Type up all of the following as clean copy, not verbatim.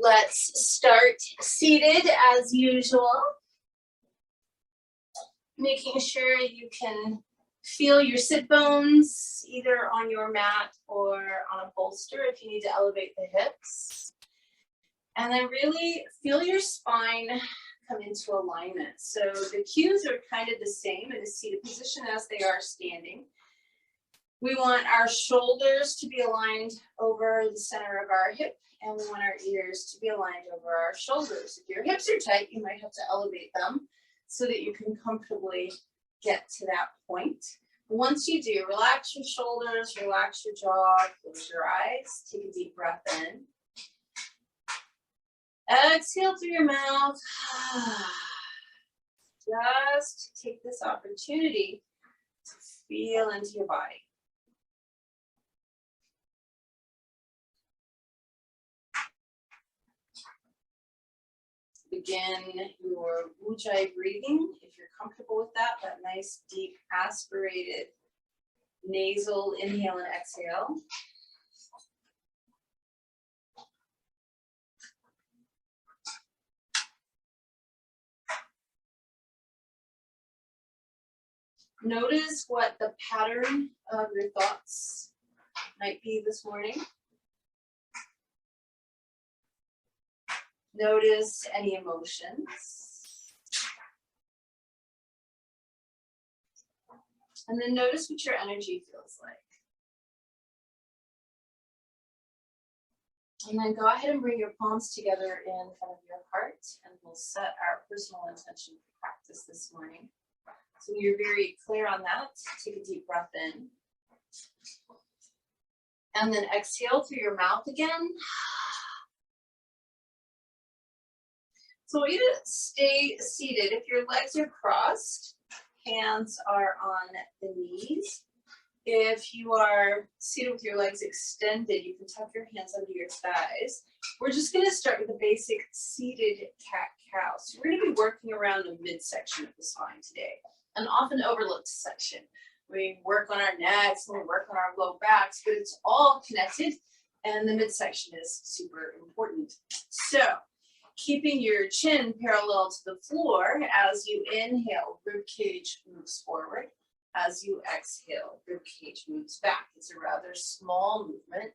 Let's start seated as usual. Making sure you can feel your sit bones either on your mat or on a bolster if you need to elevate the hips. And then really feel your spine come into alignment. So the cues are kind of the same in a seated position as they are standing. We want our shoulders to be aligned over the center of our hip, and we want our ears to be aligned over our shoulders. If your hips are tight, you might have to elevate them so that you can comfortably get to that point. Once you do, relax your shoulders, relax your jaw, close your eyes, take a deep breath in. Exhale through your mouth. Just take this opportunity to feel into your body. Begin your Ujjayi breathing, if you're comfortable with that nice, deep, aspirated nasal inhale and exhale. Notice what the pattern of your thoughts might be this morning. Notice any emotions. And then notice what your energy feels like. And then go ahead and bring your palms together in front of your heart, and we'll set our personal intention for practice this morning. So when you're very clear on that, take a deep breath in. And then exhale through your mouth again. So I want you to stay seated. If your legs are crossed, hands are on the knees. If you are seated with your legs extended, you can tuck your hands under your thighs. We're just going to start with a basic seated cat-cow. So we're going to be working around the midsection of the spine today, an often overlooked section. We work on our necks and we work on our low backs, but it's all connected, and the midsection is super important. So keeping your chin parallel to the floor, as you inhale, rib cage moves forward. As you exhale, rib cage moves back. It's a rather small movement,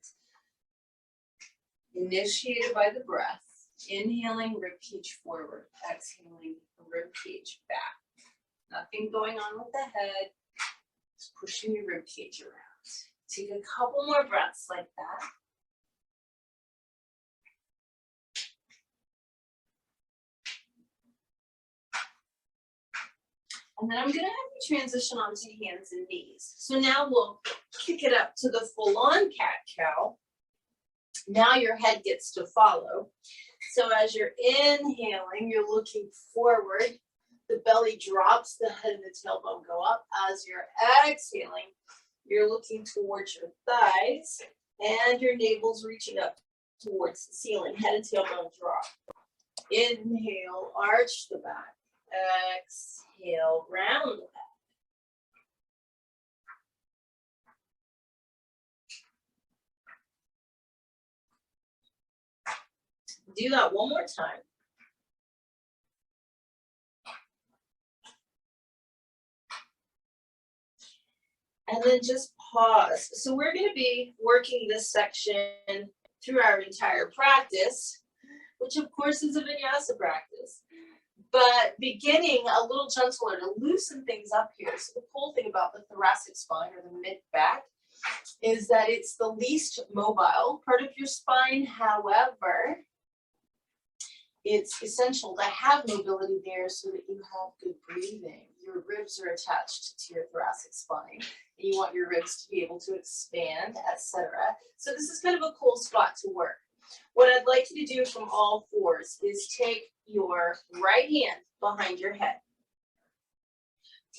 initiated by the breath. Inhaling, rib cage forward. Exhaling, rib cage back. Nothing going on with the head. Just pushing your rib cage around. Take a couple more breaths like that. And then I'm going to have you transition onto hands and knees. So now we'll kick it up to the full-on cat-cow. Now your head gets to follow. So as you're inhaling, you're looking forward. The belly drops, the head and the tailbone go up. As you're exhaling, you're looking towards your thighs, and your navel's reaching up towards the ceiling. Head and tailbone drop. Inhale, arch the back. Exhale, round the back. Do that one more time. And then just pause. So we're going to be working this section through our entire practice, which of course is a vinyasa practice. But beginning a little gentler to loosen things up here. So the cool thing about the thoracic spine, or the mid-back, is that it's the least mobile part of your spine. However, it's essential to have mobility there so that you have good breathing. Your ribs are attached to your thoracic spine, and you want your ribs to be able to expand, etc. So this is kind of a cool spot to work. What I'd like you to do from all fours is take your right hand behind your head.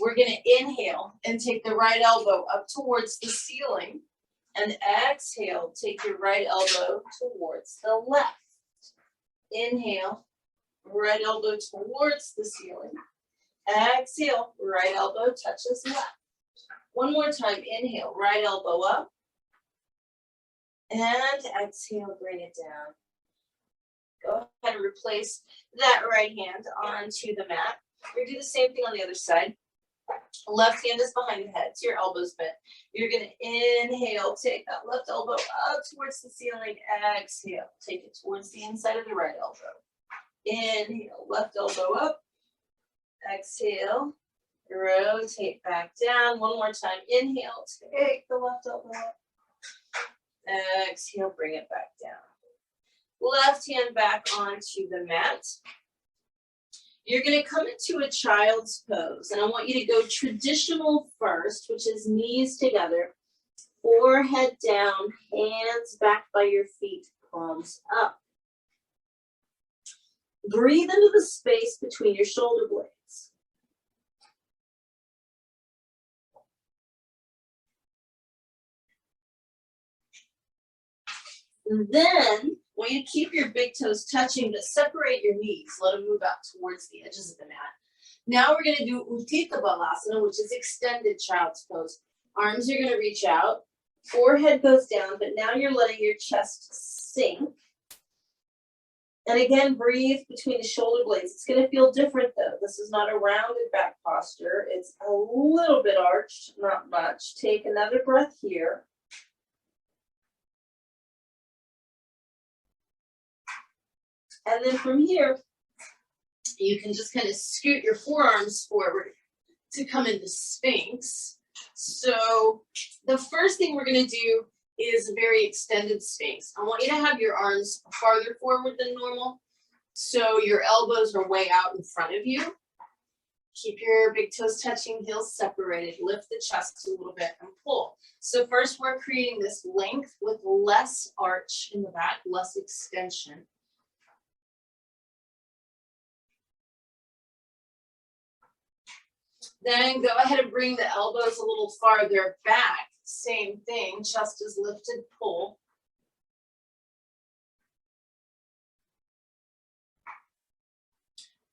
We're going to inhale and take the right elbow up towards the ceiling, and exhale, take your right elbow towards the left. Inhale, right elbow towards the ceiling. Exhale, right elbow touches left. One more time, inhale, right elbow up. And exhale, bring it down. Go ahead and replace that right hand onto the mat. We're gonna do the same thing on the other side. Left hand is behind the head, so your elbow's bent. You're gonna inhale, take that left elbow up towards the ceiling. Exhale, take it towards the inside of the right elbow. Inhale, left elbow up. Exhale, rotate back down. One more time. Inhale, take the left elbow up. Exhale, bring it back down. Left hand back onto the mat. You're going to come into a child's pose, and I want you to go traditional first, which is knees together, forehead down, hands back by your feet, palms up. Breathe into the space between your shoulder blades. And then, I want you to keep your big toes touching, but separate your knees. Let them move out towards the edges of the mat. Now we're going to do Utthita Balasana, which is extended child's pose. Arms are going to reach out. Forehead goes down, but now you're letting your chest sink. And again, breathe between the shoulder blades. It's going to feel different, though. This is not a rounded back posture. It's a little bit arched, not much. Take another breath here. And then from here, you can just kind of scoot your forearms forward to come into Sphinx. So the first thing we're going to do is a very extended Sphinx. I want you to have your arms farther forward than normal, so your elbows are way out in front of you. Keep your big toes touching, heels separated. Lift the chest a little bit and pull. So first we're creating this length with less arch in the back, less extension. Then go ahead and bring the elbows a little farther back. Same thing, chest is lifted, pull.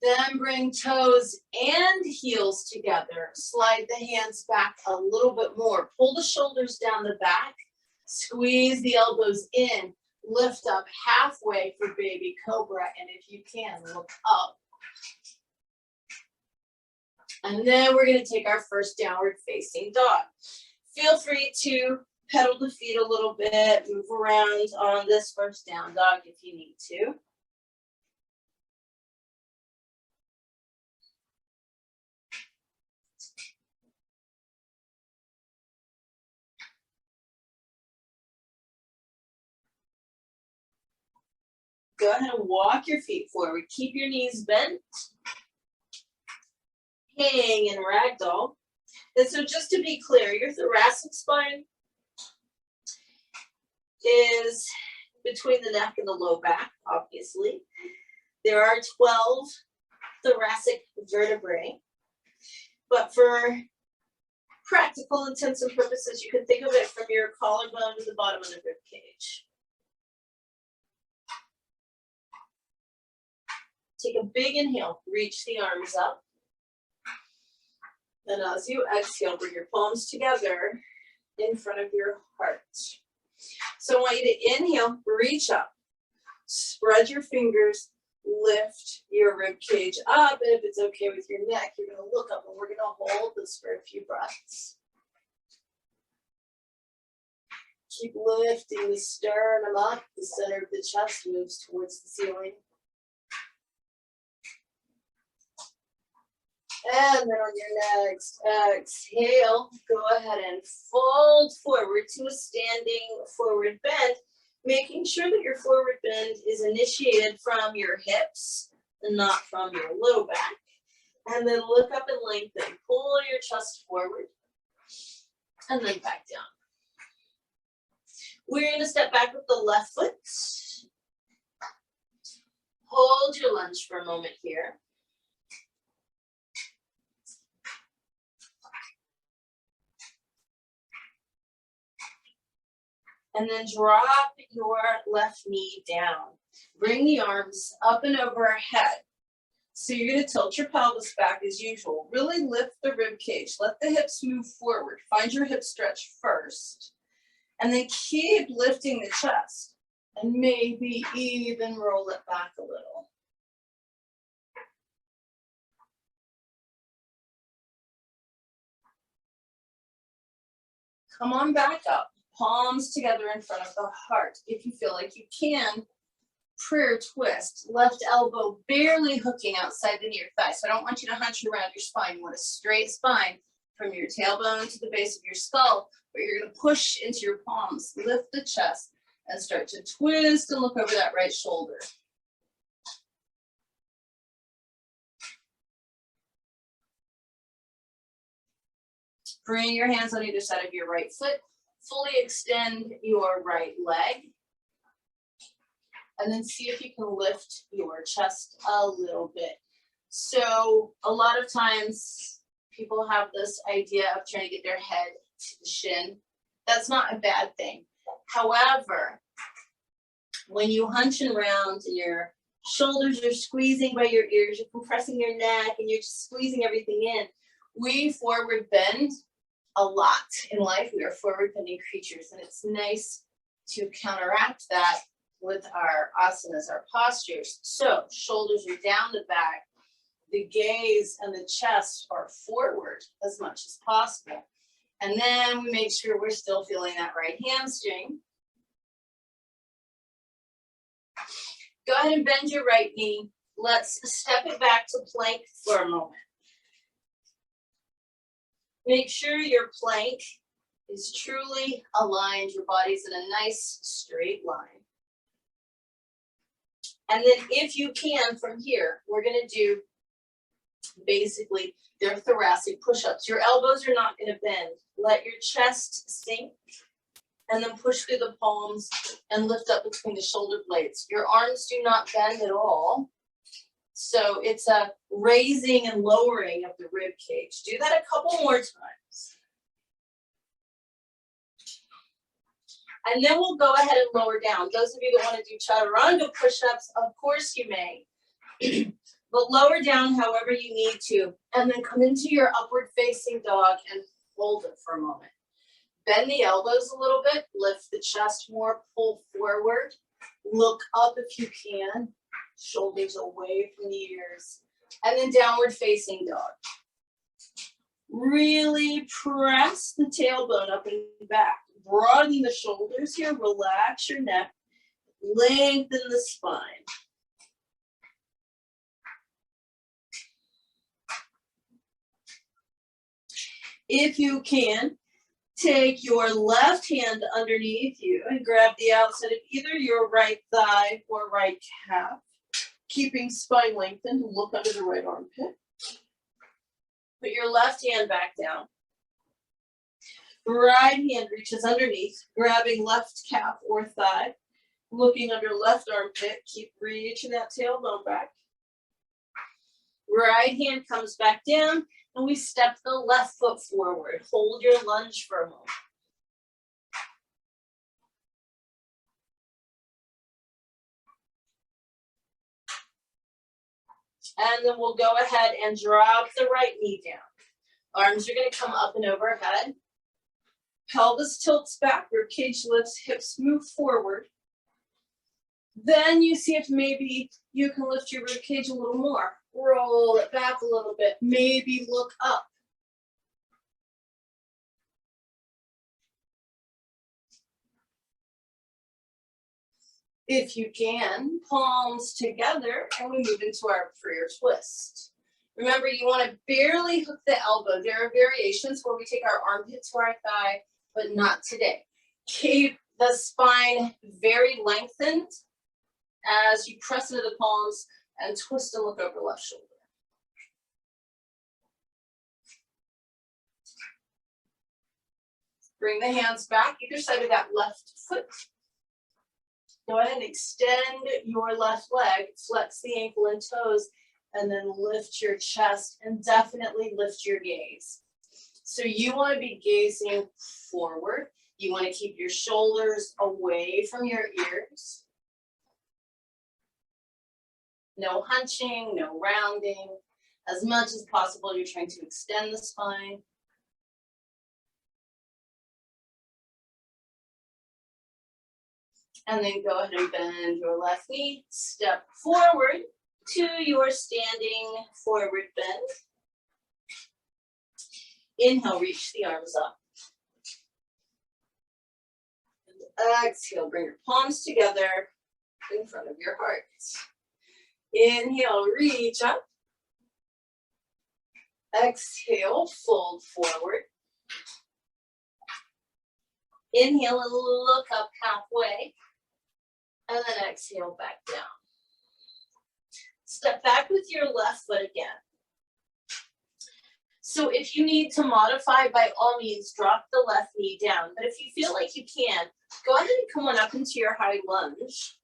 Then bring toes and heels together. Slide the hands back a little bit more. Pull the shoulders down the back. Squeeze the elbows in. Lift up halfway for baby cobra. And if you can, look up. And then we're going to take our first downward facing dog. Feel free to pedal the feet a little bit, move around on this first down dog if you need to. Go ahead and walk your feet forward. Keep your knees bent. Hang in ragdoll. And so just to be clear, your thoracic spine is between the neck and the low back, obviously. There are 12 thoracic vertebrae, but for practical intents and purposes, you can think of it from your collarbone to the bottom of the rib cage. Take a big inhale, reach the arms up. And as you exhale, bring your palms together in front of your heart. So I want you to inhale, reach up, spread your fingers, lift your rib cage up. And if it's okay with your neck, you're going to look up and we're going to hold this for a few breaths. Keep lifting the sternum up. The center of the chest moves towards the ceiling. And then on your next exhale, go ahead and fold forward to a standing forward bend, making sure that your forward bend is initiated from your hips and not from your low back. And then look up and lengthen. Pull your chest forward and then back down. We're going to step back with the left foot. Hold your lunge for a moment here. And then drop your left knee down. Bring the arms up and overhead. So you're going to tilt your pelvis back as usual. Really lift the rib cage. Let the hips move forward. Find your hip stretch first. And then keep lifting the chest. And maybe even roll it back a Come on back up, palms together in front of the heart. If you feel like you can, prayer twist, left elbow barely hooking outside the near thigh. So I don't want you to hunch around your spine. You want a straight spine from your tailbone to the base of your skull, but you're going to push into your palms, lift the chest, and start to twist and look over that right shoulder. Bring your hands on either side of your right foot. Fully extend your right leg. And then see if you can lift your chest a little bit. So a lot of times people have this idea of trying to get their head to the shin. That's not a bad thing. However, when you hunch around and your shoulders are squeezing by your ears, you're compressing your neck and you're just squeezing everything in, we forward bend a lot in life. We are forward bending creatures, and it's nice to counteract that with our asanas, our postures. So shoulders are down the back, the gaze and the chest are forward as much as possible. And then we make sure we're still feeling that right hamstring. Go ahead and bend your right knee. Let's step it back to plank for a moment. Make sure your plank is truly aligned. Your body's in a nice straight line. And then if you can, from here, we're going to do basically their thoracic push-ups. Your elbows are not going to bend. Let your chest sink and then push through the palms and lift up between the shoulder blades. Your arms do not bend at all. So it's a raising and lowering of the rib cage. Do that a couple more times. And then we'll go ahead and lower down. Those of you that want to do chaturanga push-ups, of course you may. But lower down however you need to. And then come into your upward facing dog and hold it for a moment. Bend the elbows a little bit. Lift the chest more. Pull forward. Look up if you can. Shoulders away from the ears. And then downward facing dog. Really press the tailbone up and back. Broaden the shoulders here, relax your neck, lengthen the spine. If you can, take your left hand underneath you and grab the outside of either your right thigh or right calf, keeping spine lengthened. Look under the right armpit. Put your left hand back down. Right hand reaches underneath, grabbing left calf or thigh, looking under left armpit, keep reaching that tailbone back. Right hand comes back down, and we step the left foot forward. Hold your lunge for a moment. And then we'll go ahead and drop the right knee down. Arms are going to come up and overhead. Pelvis tilts back, rib cage lifts, hips move forward. Then you see if maybe you can lift your rib cage a little more. Roll it back a little bit. Maybe look up. If you can, palms together, and we move into our prayer twist. Remember, you want to barely hook the elbow. There are variations where we take our armpit to our thigh, but not today. Keep the spine very lengthened as you press into the palms and twist and look over left shoulder. Bring the hands back, either side of that left foot. Go ahead and extend your left leg, flex the ankle and toes, and then lift your chest and definitely lift your gaze. So you want to be gazing forward. You want to keep your shoulders away from your ears. No hunching, no rounding. As much as possible, you're trying to extend the spine. And then go ahead and bend your left knee. Step forward to your standing forward bend. Inhale, reach the arms up. Exhale, bring your palms together in front of your heart. Inhale, reach up. Exhale, fold forward. Inhale and look up halfway. And then exhale back down. Step back with your left foot again. So if you need to modify, by all means, drop the left knee down. But if you feel like you can, go ahead and come on up into your high lunge.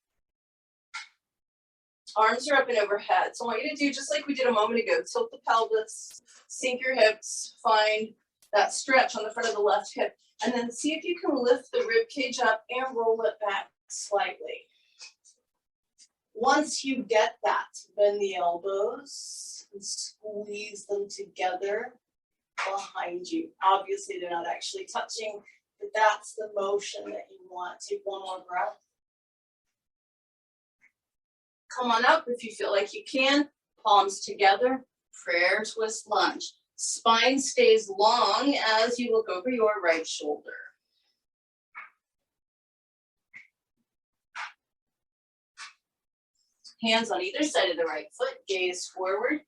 Arms are up and overhead. So I want you to do just like we did a moment ago. Tilt the pelvis, sink your hips, find that stretch on the front of the left hip. And then see if you can lift the rib cage up and roll it back slightly. Once you get that, bend the elbows and squeeze them together behind you. Obviously, they're not actually touching, but that's the motion that you want. Take one more breath. Come on up if you feel like you can. Palms together, prayer twist lunge. Spine stays long as you look over your right shoulder. Hands on either side of the right foot, gaze forward.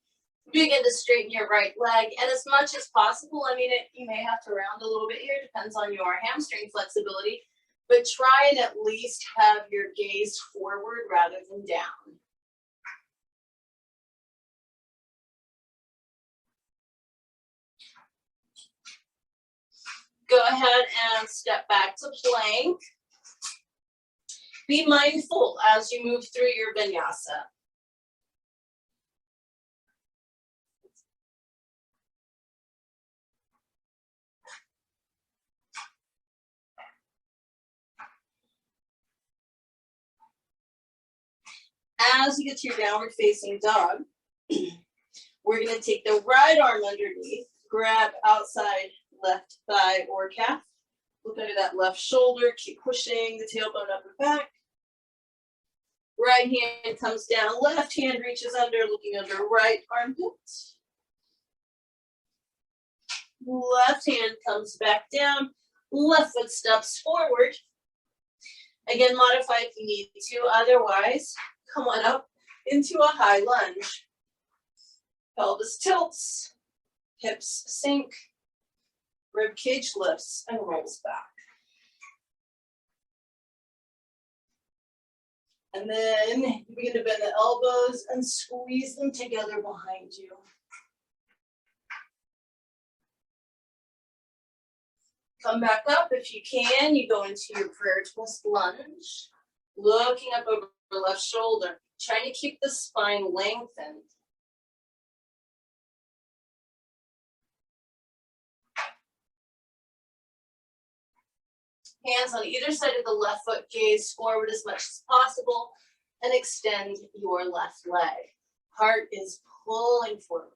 Begin to straighten your right leg, and as much as possible, you may have to round a little bit here, depends on your hamstring flexibility, but try and at least have your gaze forward rather than down. Go ahead and step back to plank. Be mindful as you move through your vinyasa. As you get to your downward facing dog, we're going to take the right arm underneath, grab outside left thigh or calf, look under that left shoulder, keep pushing the tailbone up and back. Right hand comes down, left hand reaches under, looking under right armpit. Left hand comes back down, left foot steps forward. Again, modify if you need to, otherwise, come on up into a high lunge. Pelvis tilts, hips sink, rib cage lifts and rolls back. And then you begin to bend the elbows and squeeze them together behind you. Come back up if you can. You go into your prayer twist lunge, looking up over the left shoulder, trying to keep the spine lengthened. Hands on either side of the left foot, gaze forward as much as possible, and extend your left leg. Heart is pulling forward.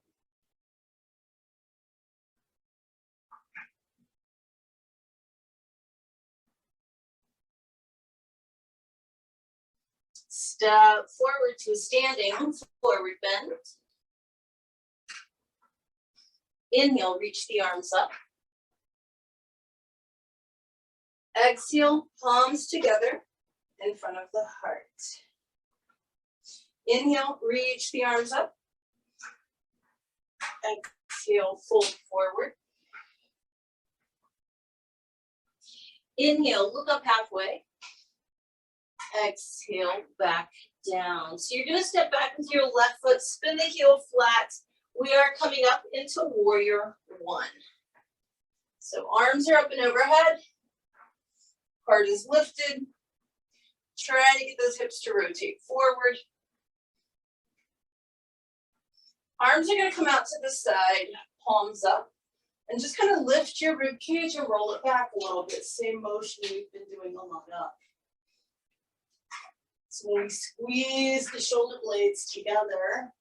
Step forward to a standing forward bend. Inhale, reach the arms up. Exhale, palms together in front of the heart. Inhale, reach the arms up. Exhale, fold forward. Inhale, look up halfway. Exhale, back down. So you're going to step back with your left foot, spin the heel flat. We are coming up into warrior one. So arms are up and overhead. Heart is lifted. Try to get those hips to rotate forward. Arms are going to come out to the side, palms up, and just kind of lift your rib cage and roll it back a little bit. Same motion we've been doing a lot of. So when we squeeze the shoulder blades together,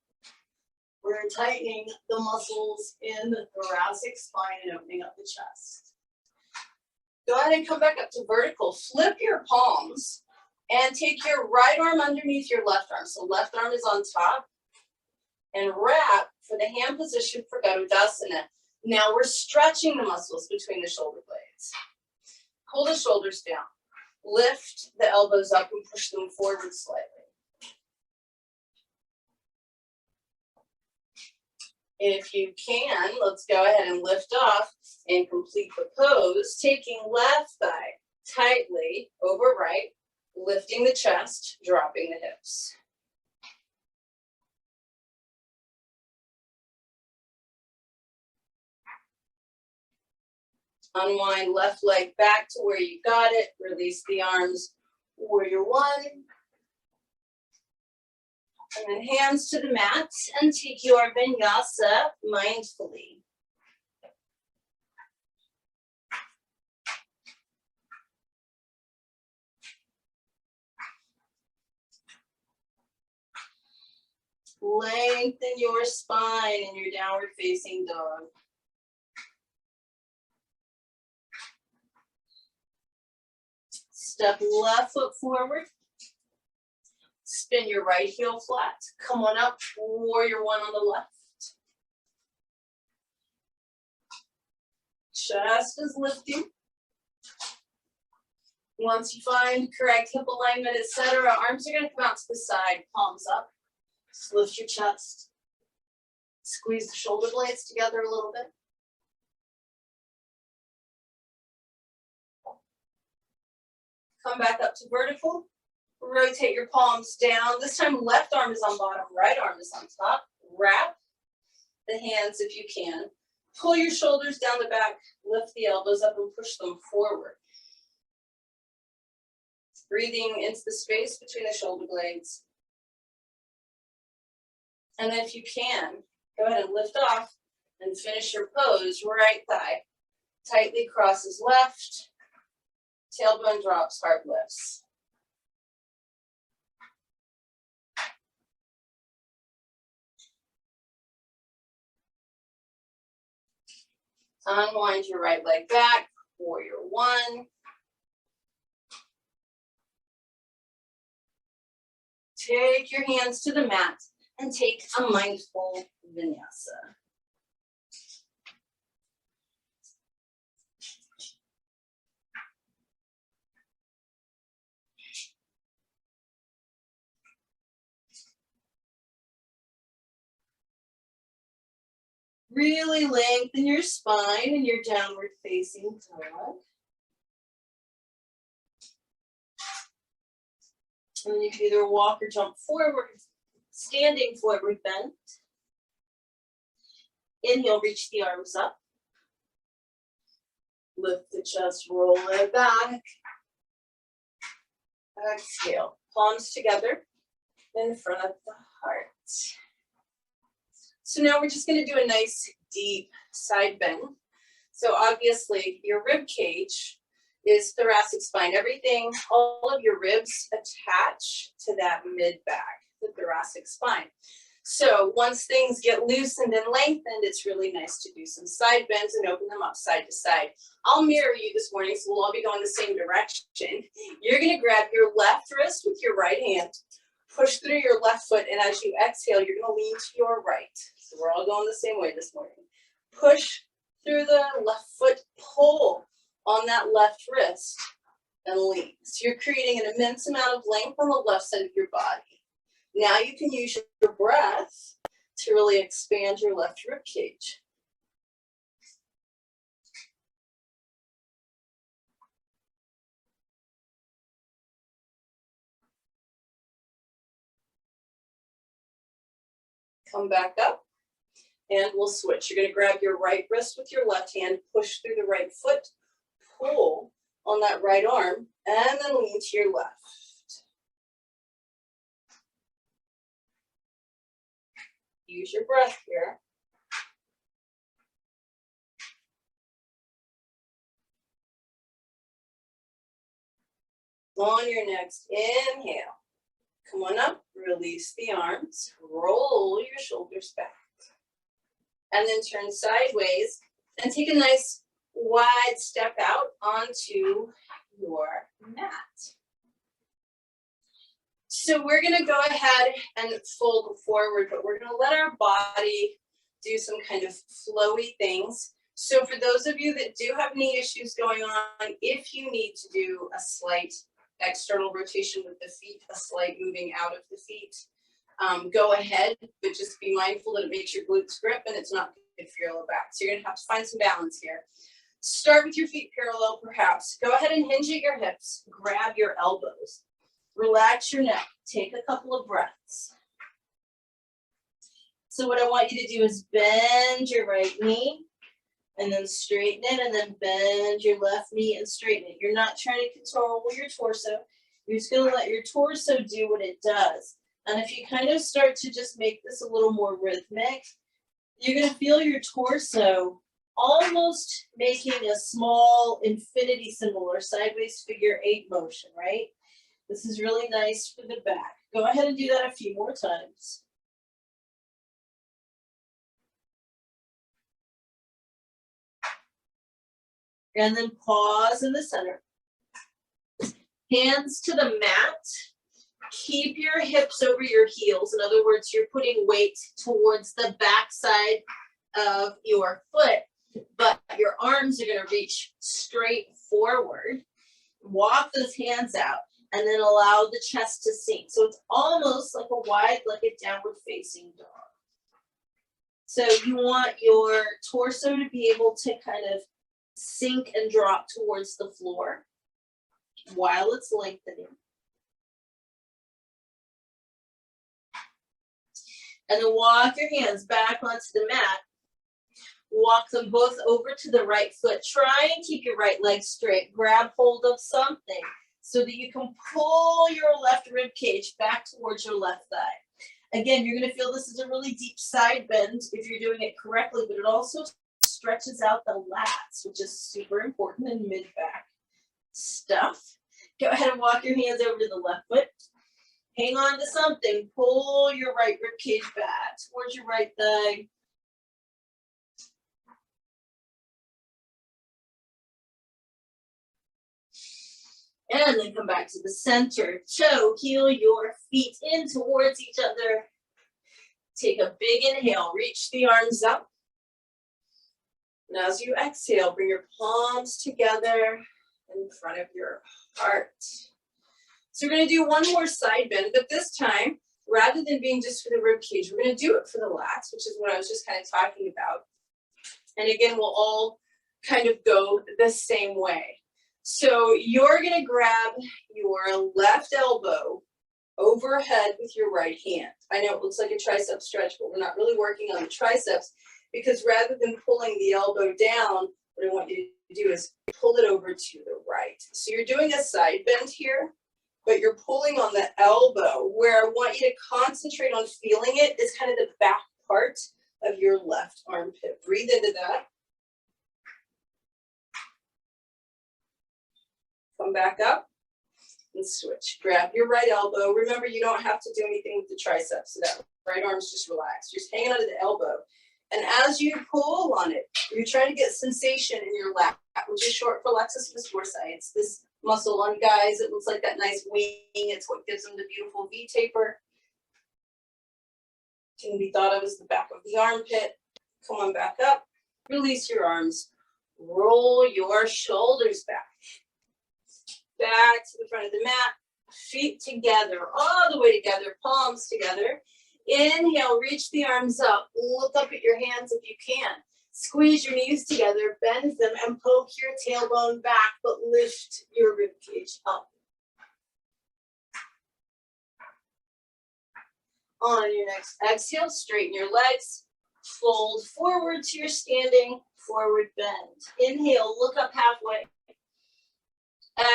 we're tightening the muscles in the thoracic spine and opening up the chest. Go ahead and come back up to vertical. Flip your palms and take your right arm underneath your left arm. So left arm is on top. And wrap for the hand position for Garudasana. Now we're stretching the muscles between the shoulder blades. Pull the shoulders down. Lift the elbows up and push them forward slightly. If you can, let's go ahead and lift off and complete the pose, taking left thigh tightly over right, lifting the chest, dropping the hips. Unwind left leg back to where you got it. Release the arms, warrior one. And then hands to the mat and take your vinyasa mindfully. Lengthen your spine in your downward facing dog. Step left foot forward. Spin your right heel flat. Come on up, warrior one on the left. Chest is lifting. Once you find correct hip alignment, etc., arms are going to come out to the side, palms up. Just lift your chest. Squeeze the shoulder blades together a little bit. Come back up to vertical. Rotate your palms down. This time left arm is on bottom, right arm is on top. Wrap the hands if you can. Pull your shoulders down the back. Lift the elbows up and push them forward. Breathing into the space between the shoulder blades. And then if you can, go ahead and lift off and finish your pose. Right thigh tightly crosses left. Tailbone drops, heart lifts. Unwind your right leg back, warrior one. Take your hands to the mat and take a mindful vinyasa. Really lengthen your spine in your downward facing dog. And then you can either walk or jump forward, standing forward bend. Inhale, reach the arms up. Lift the chest, roll it back. Exhale, palms together in front of the heart. So now we're just going to do a nice deep side bend. So obviously your rib cage is thoracic spine. Everything, all of your ribs attach to that mid back, the thoracic spine. So once things get loosened and lengthened, it's really nice to do some side bends and open them up side to side. I'll mirror you this morning, so we'll all be going the same direction. You're going to grab your left wrist with your right hand, push through your left foot, and as you exhale, you're going to lean to your right. So we're all going the same way this morning. Push through the left foot, pull on that left wrist, and lean. So you're creating an immense amount of length on the left side of your body. Now you can use your breath to really expand your left rib cage. Come back up, and we'll switch. You're going to grab your right wrist with your left hand, push through the right foot, pull on that right arm, and then lean to your left. Use your breath here. On your next inhale, come on up, release the arms, roll your shoulders back. And then turn sideways and take a nice wide step out onto your mat. So we're going to go ahead and fold forward, but we're going to let our body do some kind of flowy things. So for those of you that do have knee issues going on, if you need to do a slight external rotation with the feet, a slight moving out of the feet. Go ahead, but just be mindful that it makes your glutes grip and it's not good for your low back. So you're gonna have to find some balance here. Start with your feet parallel perhaps. Go ahead and hinge at your hips. Grab your elbows. Relax your neck. Take a couple of breaths. So what I want you to do is bend your right knee and then straighten it, and then bend your left knee and straighten it. You're not trying to control your torso. You're just gonna let your torso do what it does. And if you kind of start to just make this a little more rhythmic, you're gonna feel your torso almost making a small infinity symbol or sideways figure 8 motion, right? This is really nice for the back. Go ahead and do that a few more times. And then pause in the center. Hands to the mat. Keep your hips over your heels. In other words, you're putting weight towards the back side of your foot, but your arms are going to reach straight forward. Walk those hands out and then allow the chest to sink. So it's almost like a wide-legged downward facing dog. So you want your torso to be able to kind of sink and drop towards the floor while it's lengthening. And then walk your hands back onto the mat. Walk them both over to the right foot. Try and keep your right leg straight. Grab hold of something so that you can pull your left rib cage back towards your left thigh. Again, you're going to feel this is a really deep side bend if you're doing it correctly, but it also stretches out the lats, which is super important in mid-back stuff. Go ahead and walk your hands over to the left foot. Hang on to something. Pull your right rib cage back towards your right thigh. And then come back to the center. Toe, heel your feet in towards each other. Take a big inhale. Reach the arms up. And as you exhale, bring your palms together in front of your heart. So we're going to do one more side bend, but this time, rather than being just for the rib cage, we're going to do it for the lats, which is what I was just kind of talking about. And again, we'll all kind of go the same way. So you're going to grab your left elbow overhead with your right hand. I know it looks like a tricep stretch, but we're not really working on the triceps, because rather than pulling the elbow down, what I want you to do is pull it over to the right. So you're doing a side bend here, but you're pulling on the elbow. Where I want you to concentrate on feeling it is kind of the back part of your left armpit. Breathe into that. Come back up and switch. Grab your right elbow. Remember, you don't have to do anything with the triceps. So that right arm's just relaxed. You're just hanging onto the elbow. And as you pull on it, you're trying to get sensation in your lat, which is short for lexus dorsi. It's this muscle on guys. It looks like that nice wing. It's what gives them the beautiful V taper. Can be thought of as the back of the armpit. Come on back up. Release your arms. Roll your shoulders back. Back to the front of the mat. Feet together, all the way together, palms together. Inhale, reach the arms up. Look up at your hands if you can. Squeeze your knees together, bend them, and poke your tailbone back, but lift your rib cage up. On your next exhale, straighten your legs. Fold forward to your standing forward bend. Inhale, look up halfway.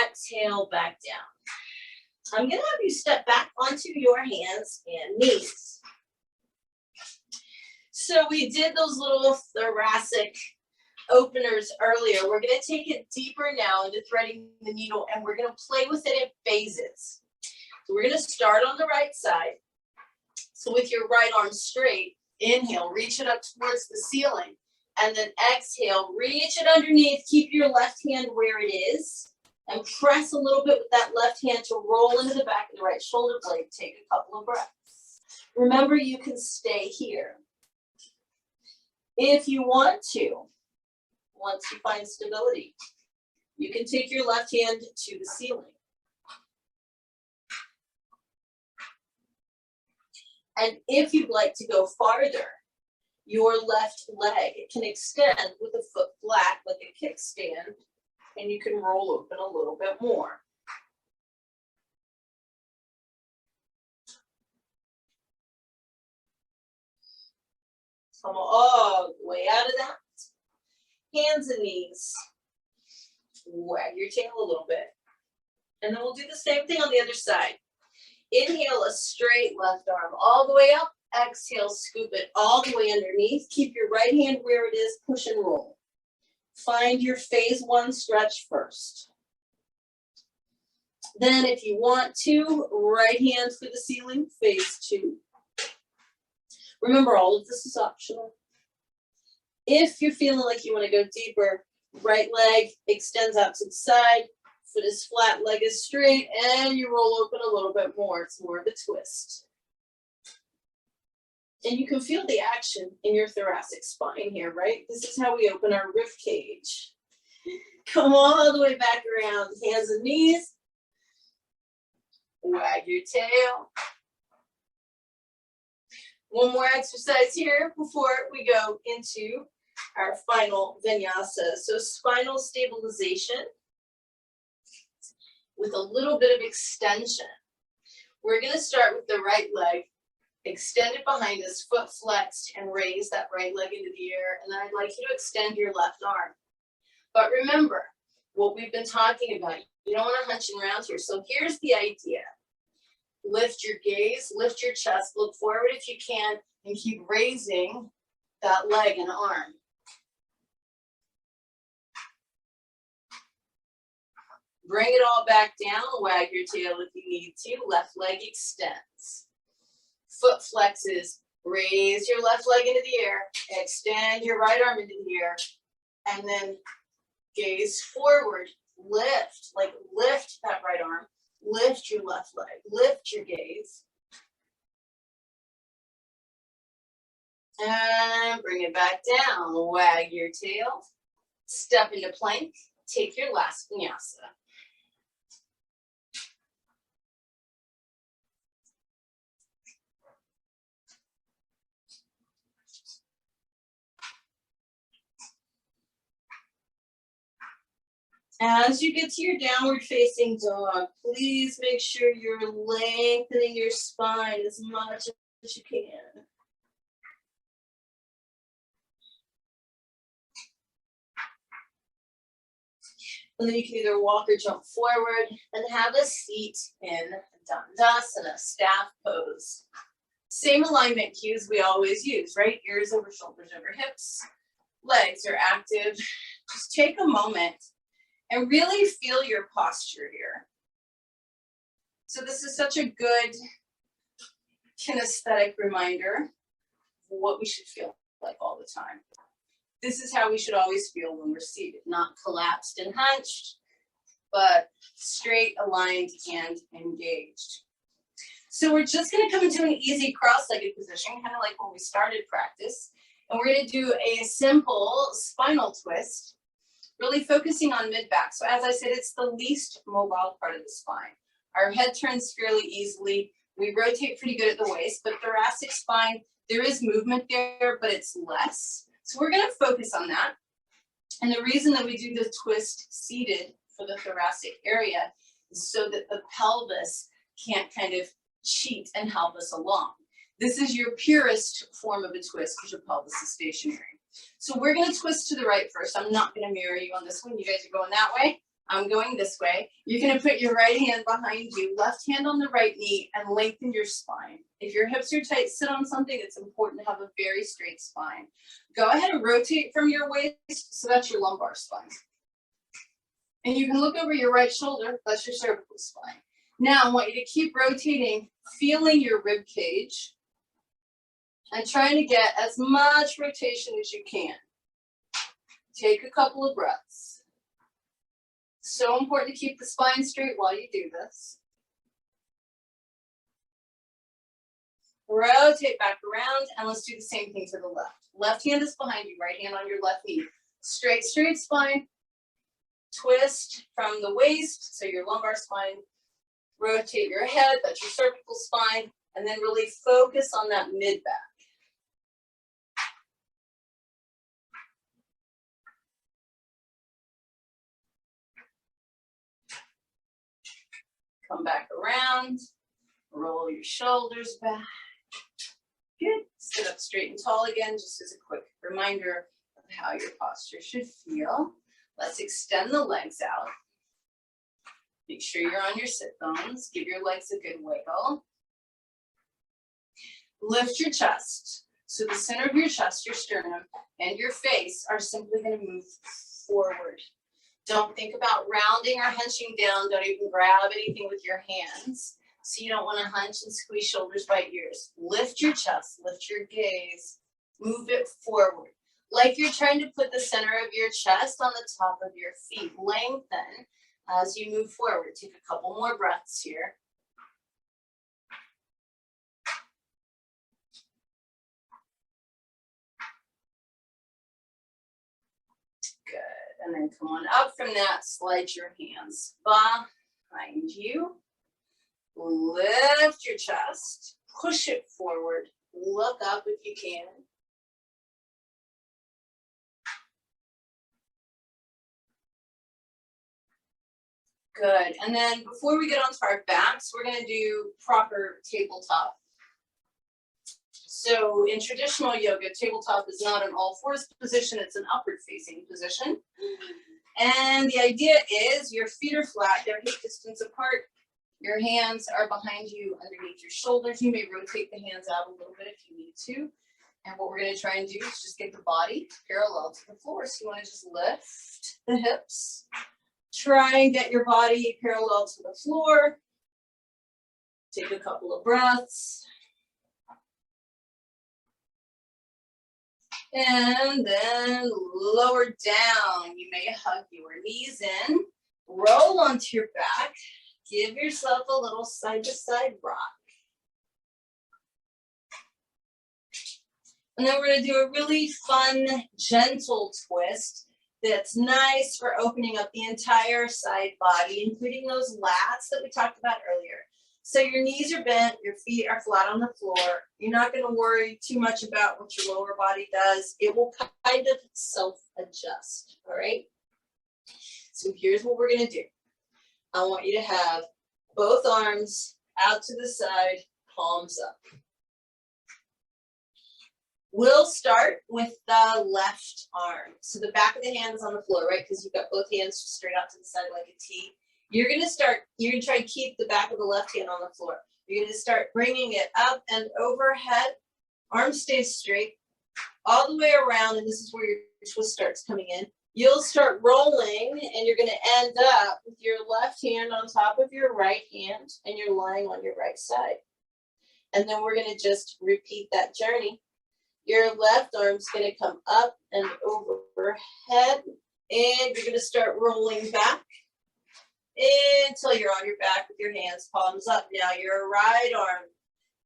Exhale, back down. I'm going to have you step back onto your hands and knees. So we did those little thoracic openers earlier. We're going to take it deeper now into threading the needle, and we're going to play with it in phases. So we're going to start on the right side. So with your right arm straight, inhale, reach it up towards the ceiling, and then exhale, reach it underneath. Keep your left hand where it is, and press a little bit with that left hand to roll into the back of the right shoulder blade. Take a couple of breaths. Remember, you can stay here. If you want to, once you find stability, you can take your left hand to the ceiling. And if you'd like to go farther, your left leg can extend with the foot flat like a kickstand, and you can roll open a little bit more. Come all the way out of that. Hands and knees. Wag your tail a little bit. And then we'll do the same thing on the other side. Inhale a straight left arm all the way up. Exhale, scoop it all the way underneath. Keep your right hand where it is, push and roll. Find your phase one stretch first. Then if you want to, right hand for the ceiling, phase two. Remember, all of this is optional. If you're feeling like you want to go deeper, right leg extends out to the side, foot is flat, leg is straight, and you roll open a little bit more. It's more of a twist. And you can feel the action in your thoracic spine here, right? This is how we open our rib cage. Come all the way back around, hands and knees. Wag your tail. One more exercise here before we go into our final vinyasa. So spinal stabilization with a little bit of extension. We're going to start with the right leg. Extend it behind us, foot flexed, and raise that right leg into the air. And then I'd like you to extend your left arm. But remember what we've been talking about. You don't want to hunch around here. So here's the idea. Lift your gaze, lift your chest, look forward if you can, and keep raising that leg and arm. Bring it all back down, wag your tail if you need to. Left leg extends. Foot flexes, raise your left leg into the air, extend your right arm into the air, and then gaze forward, lift, like lift that right arm, lift your left leg, lift your gaze. And bring it back down, wag your tail, step into plank, take your last vinyasa. As you get to your downward facing dog, please make sure you're lengthening your spine as much as you can. And then you can either walk or jump forward and have a seat in Dandasana, staff pose. Same alignment cues we always use, right? Ears over shoulders over hips. Legs are active. Just take a moment and really feel your posture here. So this is such a good kinesthetic reminder of what we should feel like all the time. This is how we should always feel when we're seated, not collapsed and hunched, but straight, aligned, and engaged. So we're just gonna come into an easy cross-legged position, kind of like when we started practice. And we're gonna do a simple spinal twist, really focusing on mid-back. So as I said, it's the least mobile part of the spine. Our head turns fairly easily. We rotate pretty good at the waist, but thoracic spine, there is movement there, but it's less. So we're gonna focus on that. And the reason that we do the twist seated for the thoracic area is so that the pelvis can't kind of cheat and help us along. This is your purest form of a twist because your pelvis is stationary. So we're gonna twist to the right first. I'm not gonna mirror you on this one. You guys are going that way. I'm going this way. You're gonna put your right hand behind you, left hand on the right knee, and lengthen your spine. If your hips are tight, sit on something. It's important to have a very straight spine. Go ahead and rotate from your waist, so that's your lumbar spine. And you can look over your right shoulder, that's your cervical spine. Now I want you to keep rotating, feeling your rib cage, and trying to get as much rotation as you can. Take a couple of breaths. So important to keep the spine straight while you do this. Rotate back around, and let's do the same thing to the left. Left hand is behind you, right hand on your left knee. Straight spine. Twist from the waist, so your lumbar spine. Rotate your head, that's your cervical spine. And then really focus on that mid back. Come back around, roll your shoulders back. Good. Sit up straight and tall again, just as a quick reminder of how your posture should feel. Let's extend the legs out. Make sure you're on your sit bones. Give your legs a good wiggle. Lift your chest. So the center of your chest, your sternum, and your face are simply going to move forward. Don't think about rounding or hunching down. Don't even grab anything with your hands. So you don't want to hunch and squeeze shoulders by ears. Lift your chest, lift your gaze, move it forward. Like you're trying to put the center of your chest on the top of your feet. Lengthen as you move forward. Take a couple more breaths here. Good. And then come on up from that, slide your hands behind you. Lift your chest, push it forward, look up if you can. Good. And then before we get onto our backs, we're going to do proper tabletop. So in traditional yoga, tabletop is not an all fours position, it's an upward facing position. And the idea is your feet are flat, they're hip distance apart. Your hands are behind you underneath your shoulders. You may rotate the hands out a little bit if you need to. And what we're going to try and do is just get the body parallel to the floor. So you want to just lift the hips. Try and get your body parallel to the floor. Take a couple of breaths. And then lower down. You may hug your knees in. Roll onto your back. Give yourself a little side-to-side rock. And then we're going to do a really fun, gentle twist that's nice for opening up the entire side body, including those lats that we talked about earlier. So your knees are bent, your feet are flat on the floor. You're not going to worry too much about what your lower body does. It will kind of self-adjust, all right? So here's what we're going to do. I want you to have both arms out to the side, palms up. We'll start with the left arm. So the back of the hand is on the floor, right? Because you've got both hands straight out to the side like a T. You're going to try to keep the back of the left hand on the floor. You're going to start bringing it up and overhead. Arm stays straight all the way around, and this is where your twist starts coming in. You'll start rolling, and you're going to end up with your left hand on top of your right hand, and you're lying on your right side. And then we're going to just repeat that journey. Your left arm's going to come up and overhead, and you're going to start rolling back until you're on your back with your hands palms up. Now your right arm,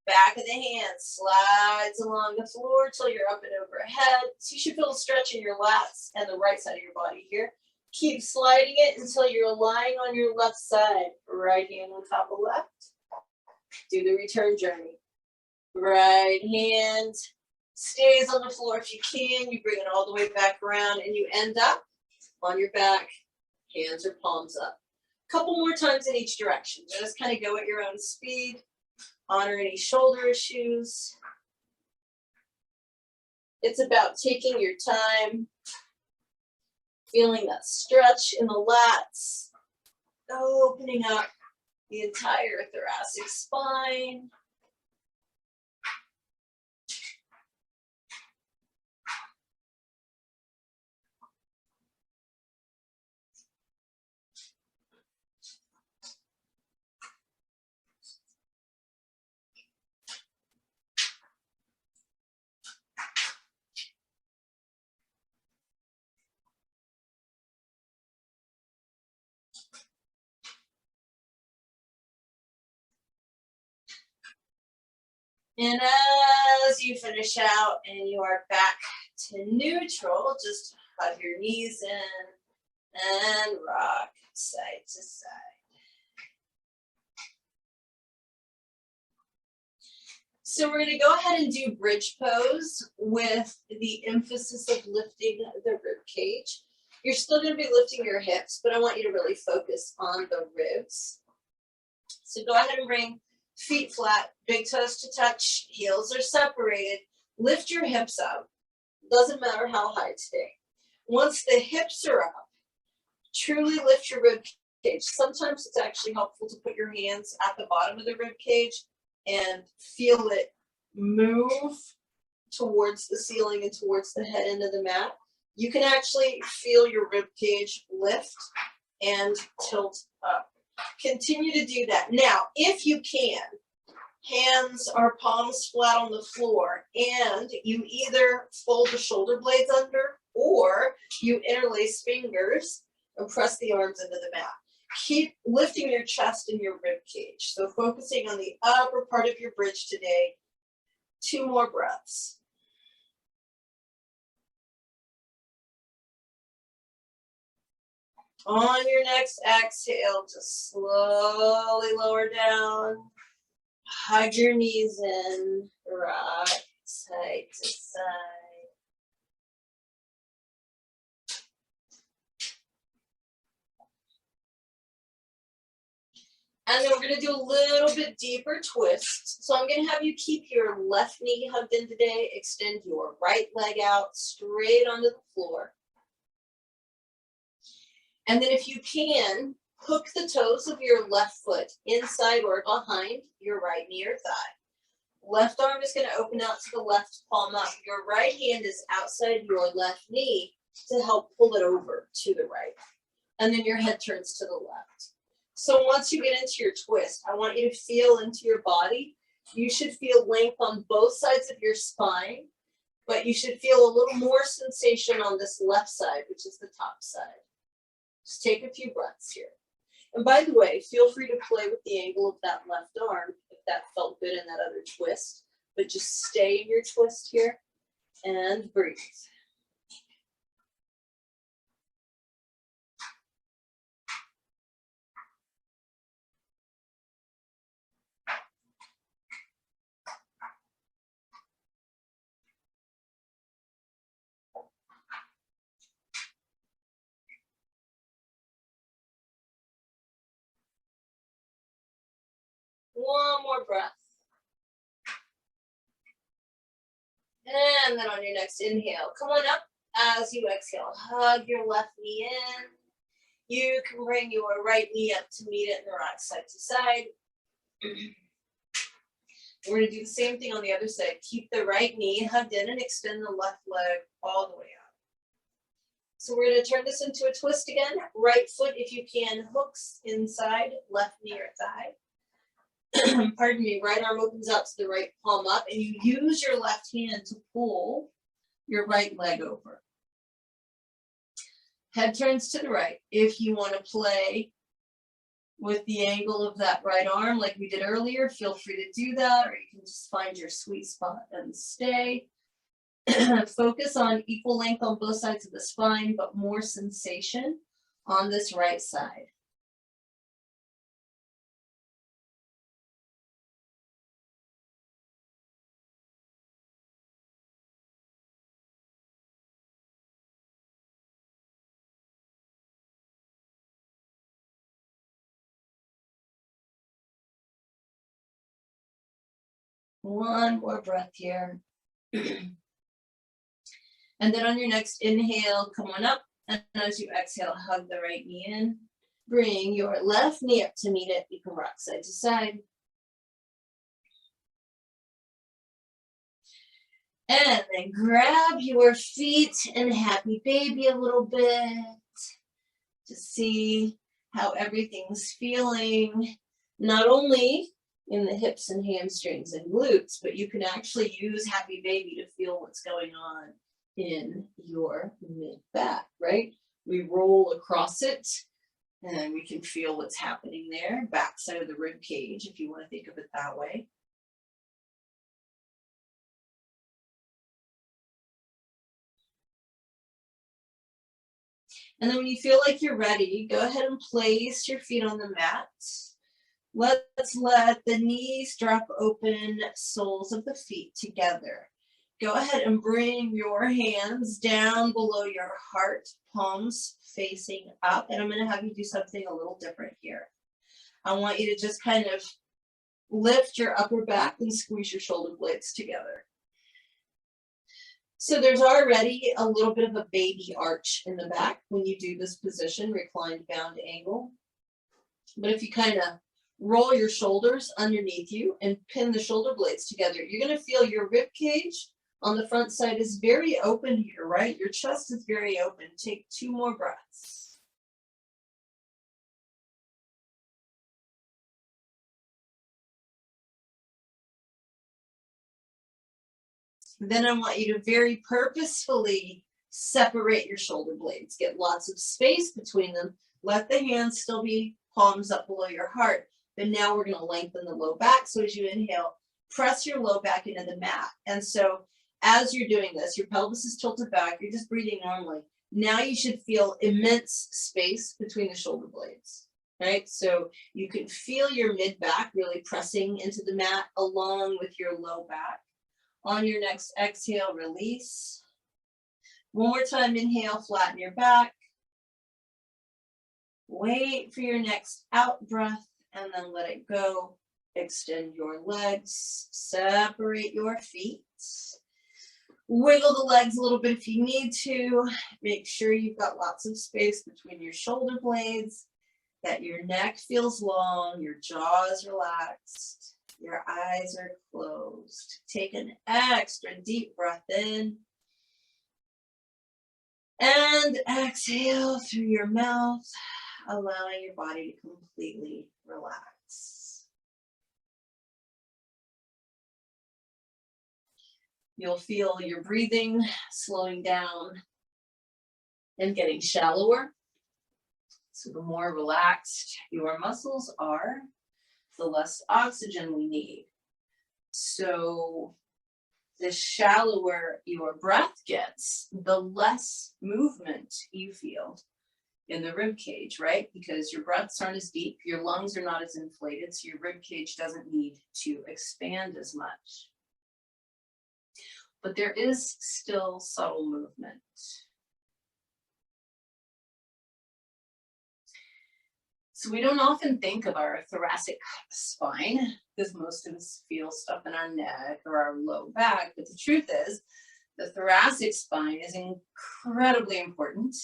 back of the hand, slides along the floor till you're up and overhead. So you should feel a stretch in your lats and the right side of your body here. Keep sliding it until you're lying on your left side. Right hand on top of left. Do the return journey. Right hand stays on the floor if you can. You bring it all the way back around and you end up on your back, hands or palms up. A couple more times in each direction. Just kind of go at your own speed. Honor any shoulder issues. It's about taking your time, feeling that stretch in the lats, opening up the entire thoracic spine. And as you finish out and you are back to neutral, just hug your knees in and rock side to side. So we're gonna go ahead and do bridge pose with the emphasis of lifting the rib cage. You're still gonna be lifting your hips, but I want you to really focus on the ribs. So go ahead and bring feet flat, big toes to touch, heels are separated. Lift your hips up. Doesn't matter how high today. Once the hips are up, truly lift your rib cage. Sometimes it's actually helpful to put your hands at the bottom of the rib cage and feel it move towards the ceiling and towards the head end of the mat. You can actually feel your rib cage lift and tilt up. Continue to do that. Now, if you can, hands or palms flat on the floor, and you either fold the shoulder blades under or you interlace fingers and press the arms into the mat. Keep lifting your chest and your rib cage. So focusing on the upper part of your bridge today. 2 more breaths. On your next exhale, just slowly lower down. Hug your knees in, right side to side. And then we're going to do a little bit deeper twist. So I'm going to have you keep your left knee hugged in today. Extend your right leg out straight onto the floor. And then if you can, hook the toes of your left foot inside or behind your right knee or thigh. Left arm is going to open out to the left palm up. Your right hand is outside your left knee to help pull it over to the right. And then your head turns to the left. So once you get into your twist, I want you to feel into your body. You should feel length on both sides of your spine, but you should feel a little more sensation on this left side, which is the top side. Just take a few breaths here. And by the way, feel free to play with the angle of that left arm if that felt good in that other twist, but just stay in your twist here and breathe. One more breath. And then on your next inhale, come on up. As you exhale, hug your left knee in. You can bring your right knee up to meet it in the rock side to side. We're going to do the same thing on the other side. Keep the right knee hugged in and extend the left leg all the way up. So we're going to turn this into a twist again. Right foot, if you can, hooks inside, left knee or thigh. Pardon me, right arm opens out to the right palm up, and you use your left hand to pull your right leg over. Head turns to the right. If you want to play with the angle of that right arm like we did earlier, feel free to do that, or you can just find your sweet spot and stay. Focus on equal length on both sides of the spine, but more sensation on this right side. One more breath here. And then on your next inhale, come on up. And as you exhale, hug the right knee in. Bring your left knee up to meet it. You can rock side to side. And then grab your feet and happy baby a little bit to see how everything's feeling. Not only in the hips and hamstrings and glutes, but you can actually use happy baby to feel what's going on in your mid back, right? We roll across it and we can feel what's happening there, back side of the rib cage, if you want to think of it that way. And then when you feel like you're ready, go ahead and place your feet on the mat. Let's let the knees drop open, soles of the feet together. Go ahead and bring your hands down below your heart, palms facing up. And I'm going to have you do something a little different here. I want you to just kind of lift your upper back and squeeze your shoulder blades together. So there's already a little bit of a baby arch in the back when you do this position, reclined bound angle. But if you kind of roll your shoulders underneath you and pin the shoulder blades together, you're going to feel your rib cage on the front side is very open here, right? Your chest is very open. Take 2 more breaths. Then I want you to very purposefully separate your shoulder blades. Get lots of space between them. Let the hands still be palms up below your heart. But now we're going to lengthen the low back. So as you inhale, press your low back into the mat. And so as you're doing this, your pelvis is tilted back. You're just breathing normally. Now you should feel immense space between the shoulder blades, right? So you can feel your mid back really pressing into the mat along with your low back. On your next exhale, release. One more time, inhale, flatten your back. Wait for your next out breath and then let it go. Extend your legs, separate your feet. Wiggle the legs a little bit if you need to. Make sure you've got lots of space between your shoulder blades, that your neck feels long, your jaw is relaxed, your eyes are closed. Take an extra deep breath in. And exhale through your mouth, allowing your body to completely relax. You'll feel your breathing slowing down and getting shallower. So the more relaxed your muscles are, the less oxygen we need. So the shallower your breath gets, the less movement you feel in the rib cage, right? Because your breaths aren't as deep, your lungs are not as inflated, so your rib cage doesn't need to expand as much. But there is still subtle movement. So we don't often think of our thoracic spine because most of us feel stuff in our neck or our low back. But the truth is, the thoracic spine is incredibly important.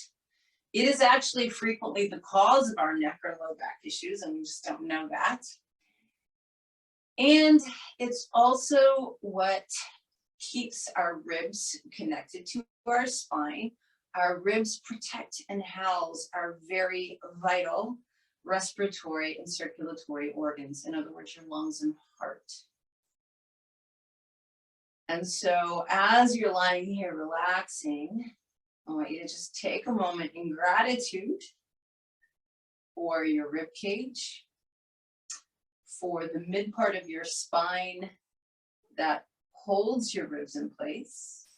It is actually frequently the cause of our neck or low back issues, and we just don't know that. And it's also what keeps our ribs connected to our spine. Our ribs protect and house our very vital respiratory and circulatory organs. In other words, your lungs and heart. And so as you're lying here relaxing, I want you to just take a moment in gratitude for your rib cage, for the mid part of your spine that holds your ribs in place,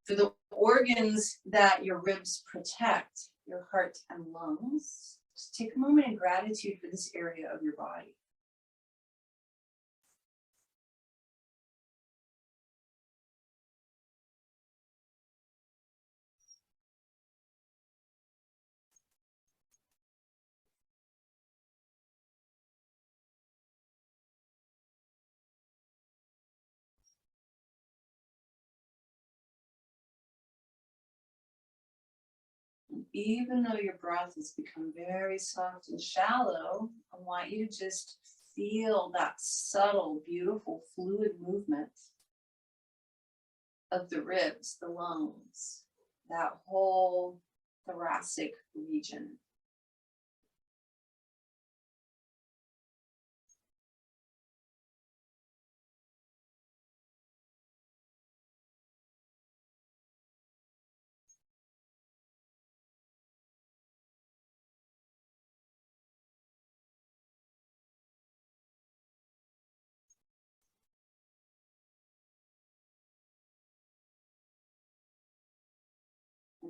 for the organs that your ribs protect, your heart and lungs. Just take a moment in gratitude for this area of your body. Even though your breath has become very soft and shallow, I want you to just feel that subtle, beautiful, fluid movement of the ribs, the lungs, that whole thoracic region.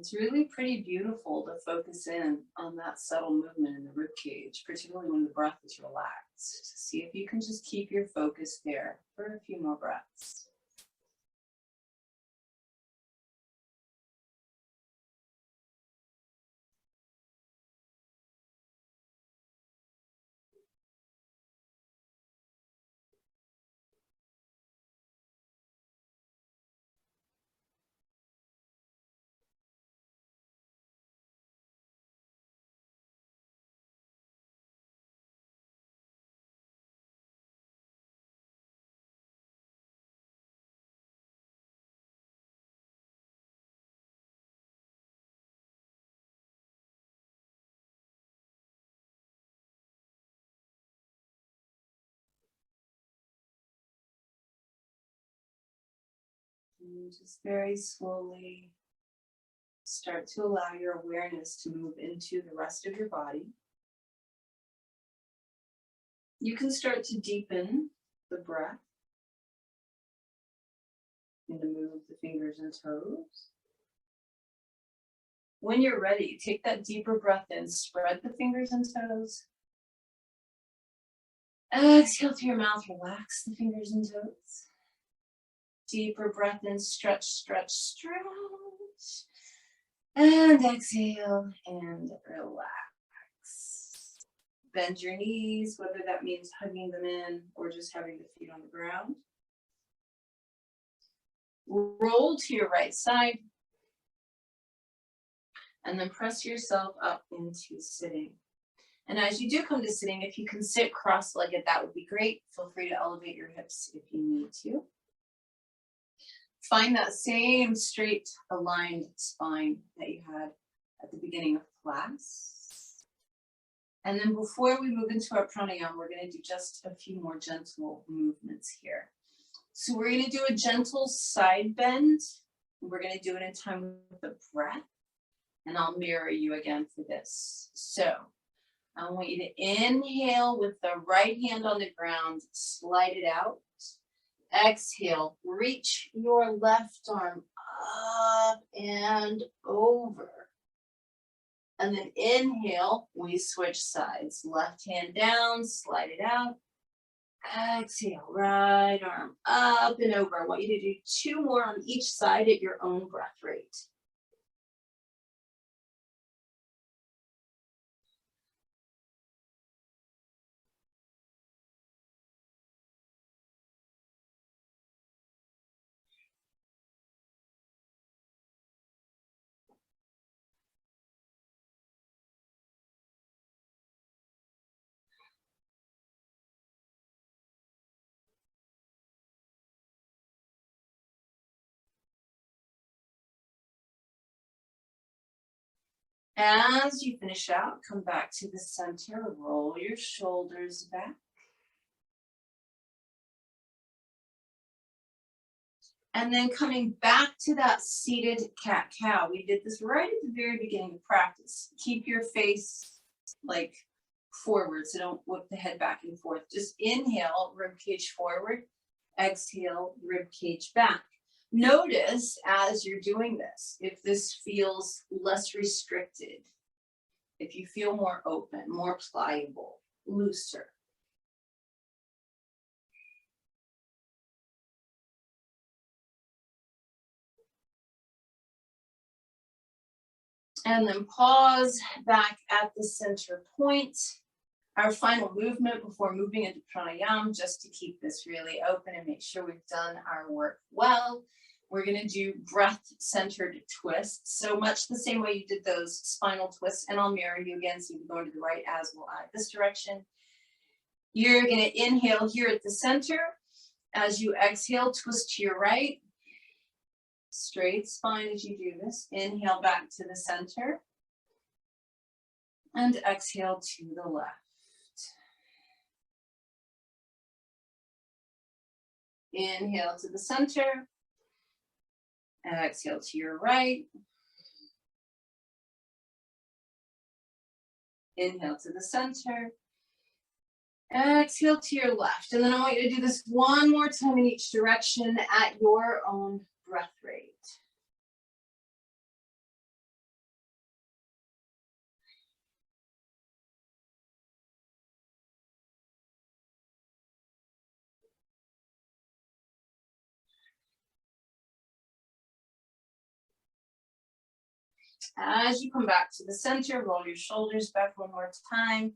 It's really pretty beautiful to focus in on that subtle movement in the rib cage, particularly when the breath is relaxed. See if you can just keep your focus there for a few more breaths. And just very slowly start to allow your awareness to move into the rest of your body. You can start to deepen the breath and to move the fingers and toes. When you're ready, take that deeper breath in, spread the fingers and toes. Exhale through your mouth, relax the fingers and toes. Deeper breath in, stretch, stretch, stretch. And exhale and relax. Bend your knees, whether that means hugging them in or just having the feet on the ground. Roll to your right side. And then press yourself up into sitting. And as you do come to sitting, if you can sit cross-legged, that would be great. Feel free to elevate your hips if you need to. Find that same straight aligned spine that you had at the beginning of class. And then before we move into our pranayama, we're going to do just a few more gentle movements here. So we're going to do a gentle side bend. We're going to do it in time with the breath. And I'll mirror you again for this. So I want you to inhale with the right hand on the ground, slide it out. Exhale, reach your left arm up and over. And then inhale, we switch sides. Left hand down, slide it out. Exhale, right arm up and over. I want you to do 2 more on each side at your own breath rate. As you finish out, come back to the center, roll your shoulders back. And then coming back to that seated cat-cow. We did this right at the very beginning of practice. Keep your face like forward, so don't whip the head back and forth. Just inhale, rib cage forward. Exhale, rib cage back. Notice as you're doing this, if this feels less restricted, if you feel more open, more pliable, looser. And then pause back at the center point. Our final movement before moving into pranayama, just to keep this really open and make sure we've done our work well. We're going to do breath-centered twists. So much the same way you did those spinal twists, and I'll mirror you again so you can go to the right as well as this direction. You're going to inhale here at the center. As you exhale, twist to your right. Straight spine as you do this. Inhale back to the center. And exhale to the left. Inhale to the center. Exhale to your right. Inhale to the center. Exhale to your left. And then I want you to do this one more time in each direction at your own breath rate. As you come back to the center, roll your shoulders back one more time.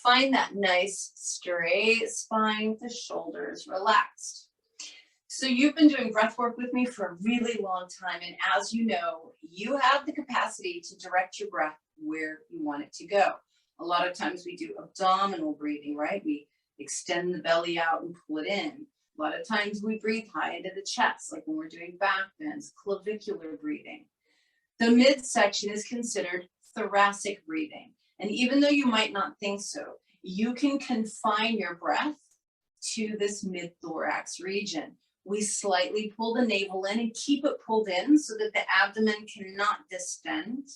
Find that nice straight spine with the shoulders relaxed. So you've been doing breath work with me for a really long time. And as you know, you have the capacity to direct your breath where you want it to go. A lot of times we do abdominal breathing, right? We extend the belly out and pull it in. A lot of times we breathe high into the chest, like when we're doing back bends, clavicular breathing. The midsection is considered thoracic breathing. And even though you might not think so, you can confine your breath to this mid-thorax region. We slightly pull the navel in and keep it pulled in so that the abdomen cannot distend.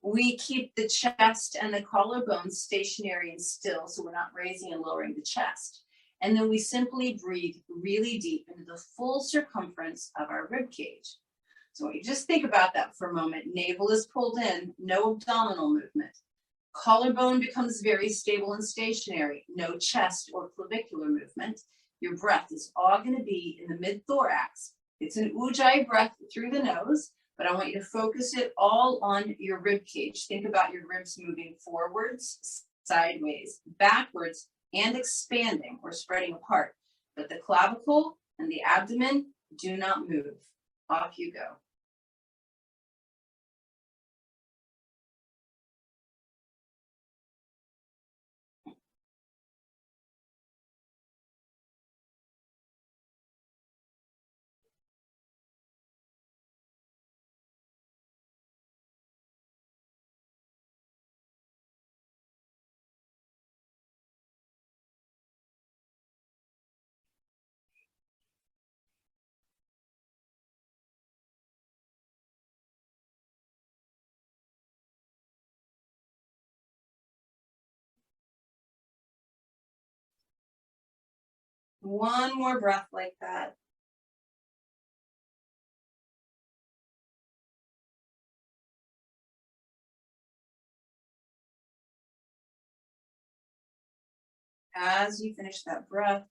We keep the chest and the collarbone stationary and still, so we're not raising and lowering the chest. And then we simply breathe really deep into the full circumference of our rib cage. So you just think about that for a moment. Navel is pulled in, no abdominal movement. Collarbone becomes very stable and stationary, no chest or clavicular movement. Your breath is all going to be in the mid-thorax. It's an ujjayi breath through the nose, but I want you to focus it all on your rib cage. Think about your ribs moving forwards, sideways, backwards, and expanding or spreading apart. But the clavicle and the abdomen do not move. Off you go. One more breath like that. As you finish that breath,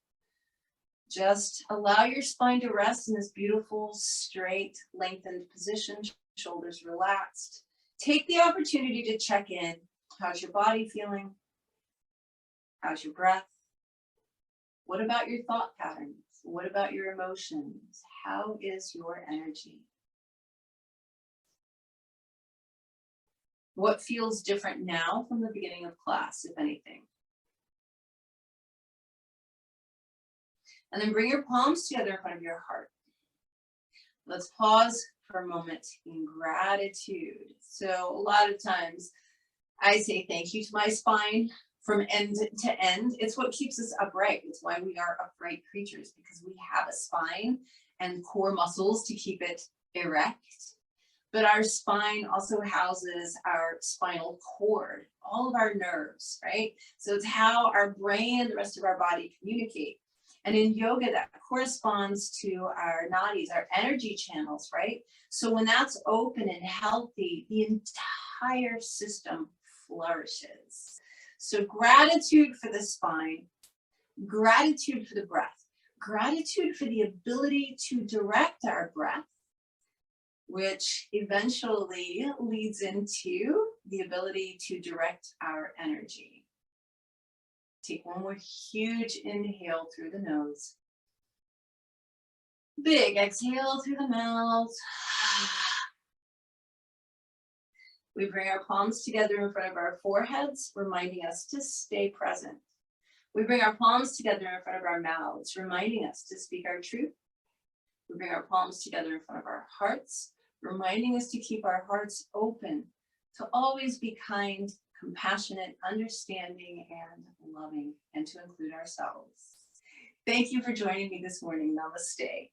just allow your spine to rest in this beautiful, straight, lengthened position, shoulders relaxed. Take the opportunity to check in. How's your body feeling? How's your breath? What about your thought patterns? What about your emotions? How is your energy? What feels different now from the beginning of class, if anything? And then bring your palms together in front of your heart. Let's pause for a moment in gratitude. So a lot of times I say thank you to my spine from end to end. It's what keeps us upright. It's why we are upright creatures, because we have a spine and core muscles to keep it erect. But our spine also houses our spinal cord, all of our nerves, right? So it's how our brain and the rest of our body communicate. And in yoga, that corresponds to our nadis, our energy channels, right? So when that's open and healthy, the entire system flourishes. So gratitude for the spine, gratitude for the breath, gratitude for the ability to direct our breath, which eventually leads into the ability to direct our energy. Take one more huge inhale through the nose. Big exhale through the mouth. We bring our palms together in front of our foreheads, reminding us to stay present. We bring our palms together in front of our mouths, reminding us to speak our truth. We bring our palms together in front of our hearts, reminding us to keep our hearts open, to always be kind, compassionate, understanding, and loving, and to include ourselves. Thank you for joining me this morning. Namaste.